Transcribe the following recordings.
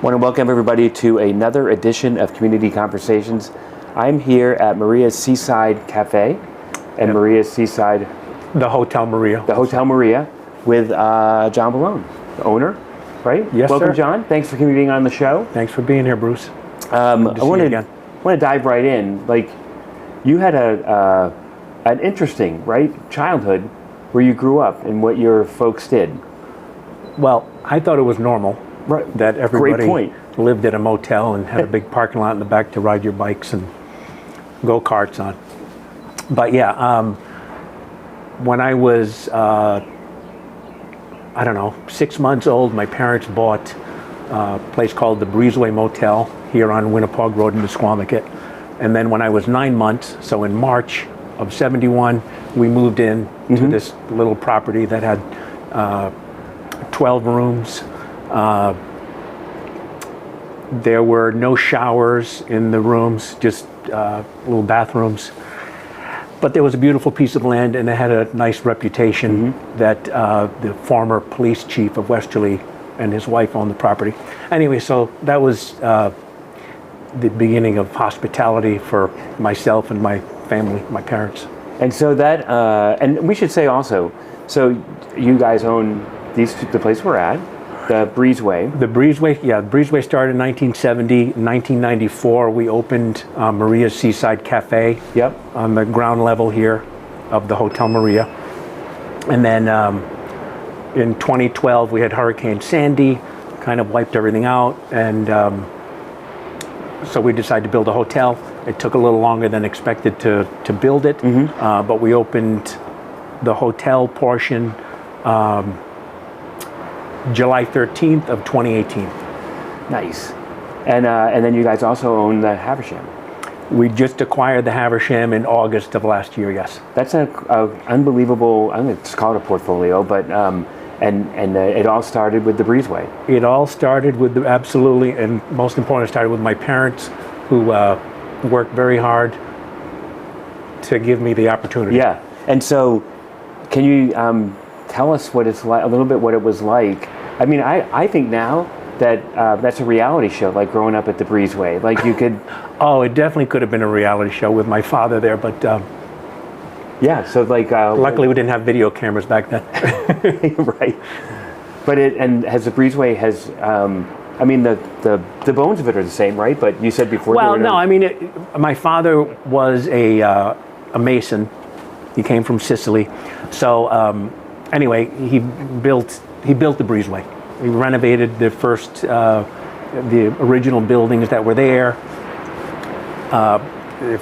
Want to welcome everybody to another edition of Community Conversations. I'm here at Maria's Seaside Cafe and Maria's Seaside... The Hotel Maria. The Hotel Maria with John Bellone, the owner, right? Yes, welcome, sir. John. Thanks for being on the show. Thanks for being here, Bruce. I want to dive right in. Like, you had an interesting, childhood where you grew up and what your folks did. Well, I thought it was normal. Right. That everybody Great point. lived at a motel and had a big parking lot in the back to ride your bikes and go-karts on. But yeah, when I was, 6 months old, my parents bought a place called the Breezeway Motel here on Winnapaug Road in Misquamicut. And then when I was 9 months, so in March of '71, we moved in to this little property that had 12 rooms. There were no showers in the rooms, just little bathrooms. But there was a beautiful piece of land, and it had a nice reputation that the former police chief of Westerly and his wife owned the property. Anyway, so that was the beginning of hospitality for myself and my family, my parents. And so that, and we should say also, so you guys own the place we're at, the Breezeway. The Breezeway, yeah, the Breezeway started in 1970. In 1994, we opened Maria's Seaside Cafe. Yep. On the ground level here of the Hotel Maria. And then in 2012, we had Hurricane Sandy, kind of wiped everything out. And so we decided to build a hotel. It took a little longer than expected to build it. But we opened the hotel portion July 13th of 2018. Nice. And then you guys also own the Haversham. We just acquired the Haversham in August of last year, yes. That's an unbelievable, I'm going to call it a portfolio, but and it all started with the Breezeway. It all started with, absolutely, and most important, it started with my parents, who worked very hard to give me the opportunity. Yeah, and so can you tell us what it's like, a little bit what it was like? I mean, I think now that that's a reality show, like growing up at the Breezeway. Like you could... Oh, it definitely could have been a reality show with my father there, but... yeah, so like... luckily we didn't have video cameras back then. Right. But has the Breezeway has... I mean, the bones of it are the same, right? But you said before... Well, no, I mean, my father was a mason. He came from Sicily. So... anyway, he built the Breezeway. He renovated the first, the original buildings that were there.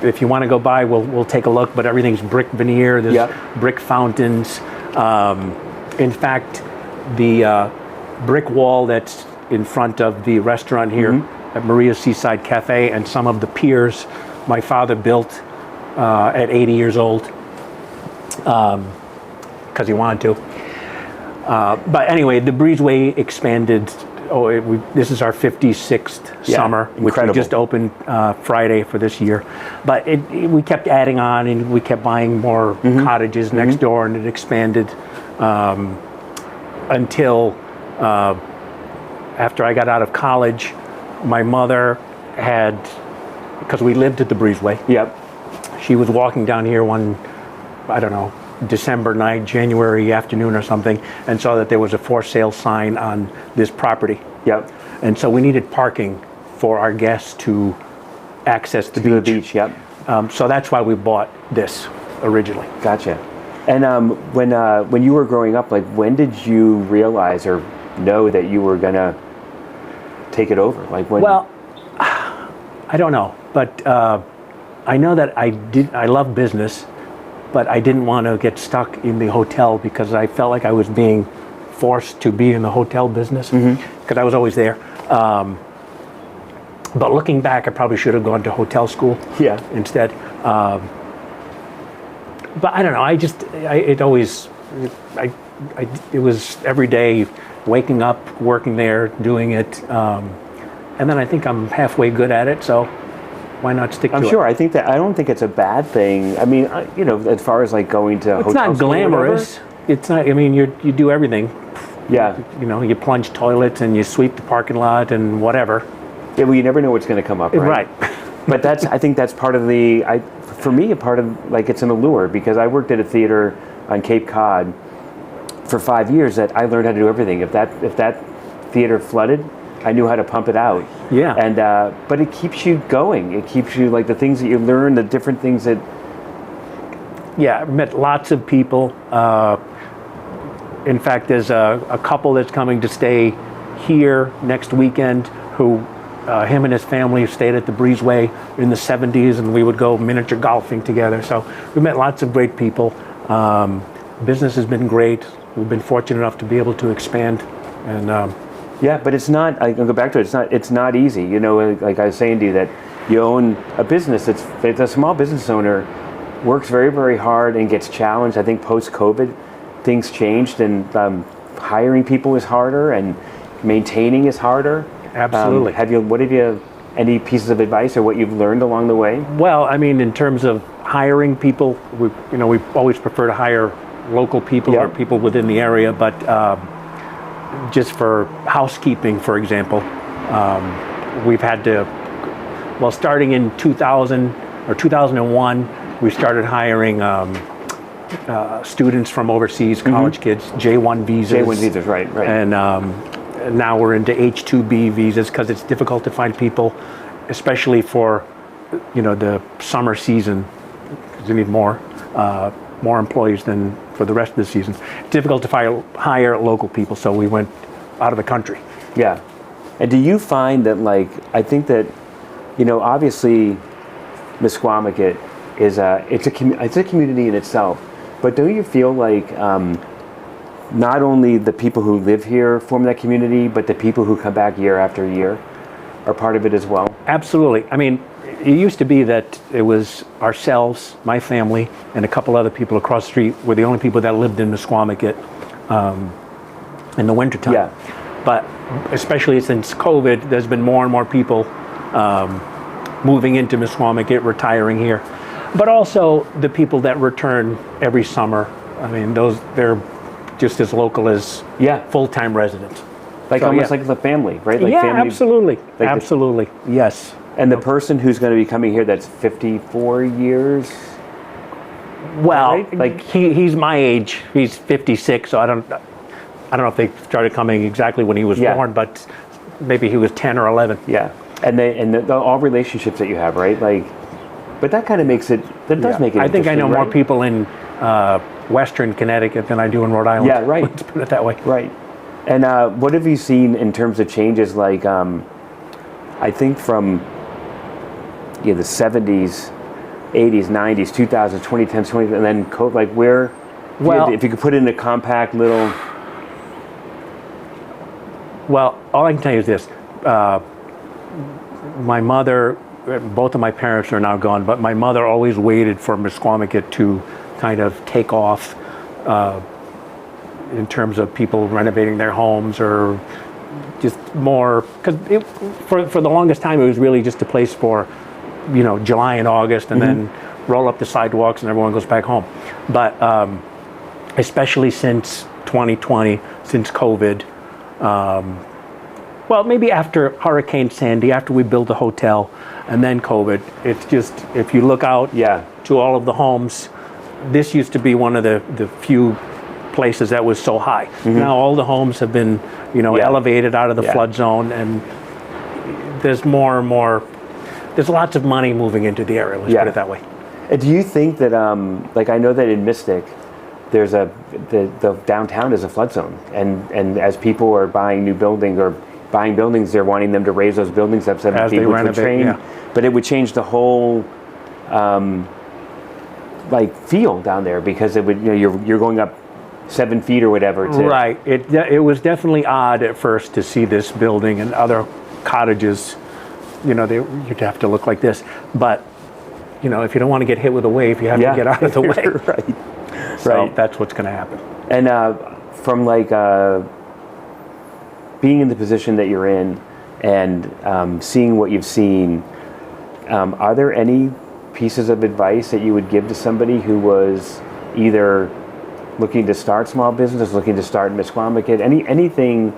If you want to go by, we'll take a look. But everything's brick veneer. There's brick fountains. In fact, the brick wall that's in front of the restaurant here at Maria's Seaside Cafe and some of the piers my father built at 80 years old. Because he wanted to. But anyway, the Breezeway expanded. This is our 56th summer, which we just opened Friday for this year. But we kept adding on, and we kept buying more cottages next door, and it expanded until after I got out of college, my mother had, because we lived at the Breezeway. Yep. She was walking down here one, December night, January afternoon or something, and saw that there was a for sale sign on this property. Yep. And so we needed parking for our guests to access the beach. The beach, yep. So that's why we bought this originally. Gotcha. And when you were growing up, like when did you realize or know that you were gonna take it over? Like when? Well, I don't know, but I know that I love business. But I didn't want to get stuck in the hotel because I felt like I was being forced to be in the hotel business because I was always there. But looking back, I probably should have gone to hotel school instead. But I don't know. It was every day, waking up, working there, doing it, and then I think I'm halfway good at it. So why not stick to it? I'm sure. I don't think it's a bad thing. I mean, as far as like going to it's not glamorous. It's not. I mean, you do everything Yeah. You know, you plunge toilets and you sweep the parking lot and whatever. Yeah, well, you never know what's going to come up, right? Right. But I think that's part of for me, a part of, like, it's an allure, because I worked at a theater on Cape Cod for 5 years that I learned how to do everything. If that theater flooded, I knew how to pump it out. Yeah. And but it keeps you going. It keeps you, like, the things that you learn, the different things that. Yeah, I met lots of people. In fact, there's a couple that's coming to stay here next weekend who, him and his family stayed at the Breezeway in the 70s, and we would go miniature golfing together. So we met lots of great people. Business has been great. We've been fortunate enough to be able to expand. And Yeah, but it's not. I'll go back to it. It's not easy. You know, like I was saying to you, that you own a business. It's a small business owner works very, very hard and gets challenged. I think post-COVID, things changed, and hiring people is harder, and maintaining is harder. Absolutely. What have you? Any pieces of advice or what you've learned along the way? well, I mean, in terms of hiring people, we always prefer to hire local people or people within the area. But just for housekeeping, for example, we've had to. Well, starting in 2000 or 2001. We started hiring students from overseas, college kids, J1 visas. J1 visas, right. And now we're into H2B visas because it's difficult to find people, especially for, the summer season, because you need more employees than for the rest of the season. It's difficult to hire local people, so we went out of the country. Yeah. And do you find that, like, I think that, obviously, Misquamicut is it's a community in itself, but don't you feel like not only the people who live here form that community, but the people who come back year after year are part of it as well? Absolutely. I mean, it used to be that it was ourselves, my family, and a couple other people across the street were the only people that lived in Misquamicut in the wintertime. Yeah. But especially since COVID, there's been more and more people moving into Misquamicut, retiring here. But also the people that return every summer. I mean, they're just as local as full-time residents. Like, so, almost like the family, right? Like family, absolutely. Like absolutely. Yes. And the person who's going to be coming here that's 54 years? Well, right? Like he's my age. He's 56, so I don't know if they started coming exactly when he was born, but maybe he was 10 or 11. Yeah. And all relationships that you have, right? Like, but that kind of makes it. That does make it. I think I know right? more people in Western Connecticut than I do in Rhode Island. Yeah, right. Let's put it that way. Right. And what have you seen in terms of changes? Like, I think from the 70s, 80s, 90s, 2000s, 2010s, 20, and then like where. Well, if you could put it in a compact little. Well, all I can tell you is this. My mother, both of my parents are now gone, but my mother always waited for Misquamicut to kind of take off in terms of people renovating their homes or just more, because for the longest time it was really just a place for, July and August, and then roll up the sidewalks and everyone goes back home. But especially since 2020, since COVID, well, maybe after Hurricane Sandy, after we built the hotel, and then COVID, it's just, if you look out to all of the homes, this used to be one of the few places that was so high. Now all the homes have been, elevated out of the flood zone, and there's more and more, there's lots of money moving into the area, let's put it that way. And do you think that, like, I know that in Mystic, there's the downtown is a flood zone, and as people are buying new buildings or buying buildings, they're wanting them to raise those buildings up 7 feet, which would change, but it would change the whole like feel down there, because it would, you're going up 7 feet or whatever. Right. It was definitely odd at first to see this building and other cottages. You'd have to look like this, but if you don't want to get hit with a wave, you have to get out of the way. Right. So that's what's going to happen. And from like being in the position that you're in and seeing what you've seen, are there any pieces of advice that you would give to somebody who was either looking to start small business, looking to start Misquamicut, anything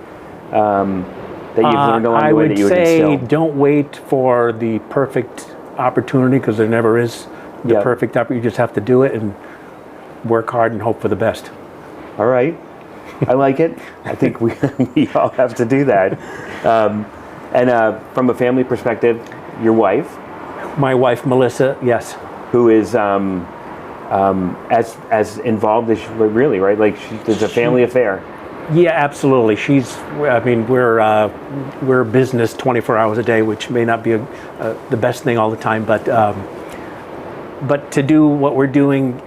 that you've learned along the way that you would instill? I would say don't wait for the perfect opportunity, because there never is the perfect opportunity. You just have to do it and work hard and hope for the best. All right. I like it. I think we all have to do that. And from a family perspective, your wife? My wife, Melissa, yes. Who is as involved as really, right? Like it's a family affair. Yeah, absolutely. We're business 24 hours a day, which may not be the best thing all the time, but to do what we're doing,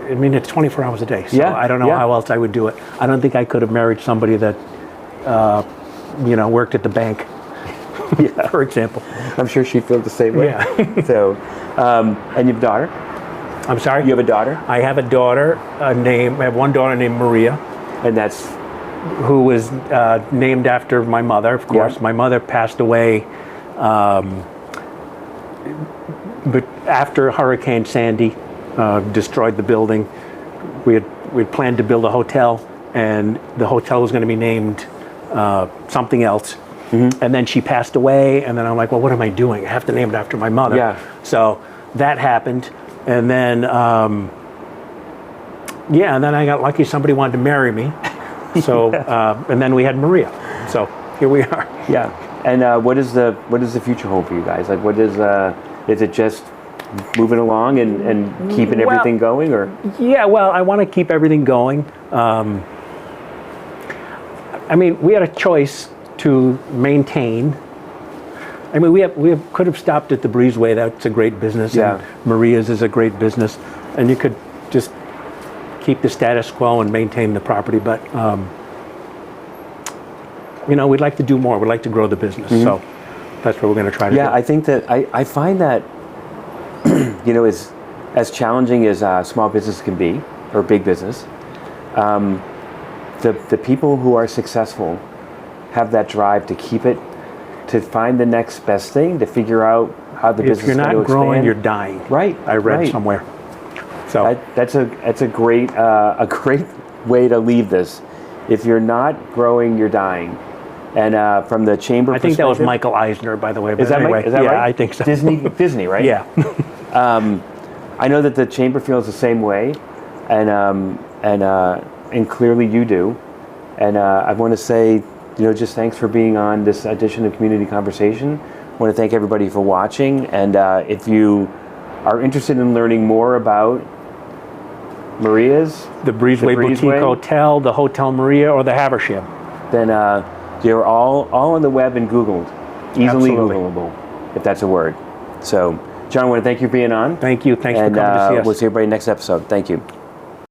it's 24 hours a day. So I don't know how else I would do it. I don't think I could have married somebody that, worked at the bank, for example. I'm sure she'd feel the same way. Yeah. So, and you have a daughter? I'm sorry? You have a daughter? I have a daughter I have one daughter named Maria. And that's? Who was named after my mother, of course. My mother passed away but after Hurricane Sandy destroyed the building. We had planned to build a hotel, and the hotel was going to be named something else. Mm-hmm. And then she passed away, and then I'm like, well, what am I doing? I have to name it after my mother. Yeah. So that happened, and then and then I got lucky. Somebody wanted to marry me. So and then we had Maria. So here we are. Yeah. And what does the future hold for you guys? Like, what is it just moving along and keeping everything going, or? Yeah. Well, I want to keep everything going. We had a choice to maintain. We could have stopped at the Breezeway. That's a great business. Yeah. And Maria's is a great business, and you could just keep the status quo and maintain the property. But we'd like to do more. We'd like to grow the business. Mm-hmm. So that's what we're going to try to do. Yeah, I think that I find that as challenging as small business can be, or big business, the people who are successful have that drive to keep it, to find the next best thing, to figure out how the business is going to expand. If you're not growing, you're dying. Right. I read somewhere. So that's a great way to leave this. If you're not growing, you're dying. And from the chamber perspective, I think that was Michael Eisner, by the way. But is that anyway, right? Is that right? I think so. Disney, right? Yeah. I know that the chamber feels the same way, and clearly you do. And I want to say, just thanks for being on this edition of Community Conversation. I want to thank everybody for watching. And if you are interested in learning more about Maria's, the Breezeway Boutique Hotel, the Hotel Maria, or the Haversham, then they're all on the web and Googled. Easily Absolutely. Googleable, if that's a word. So, John, I want to thank you for being on. Thank you. Thanks for coming to see us. We'll see everybody next episode. Thank you.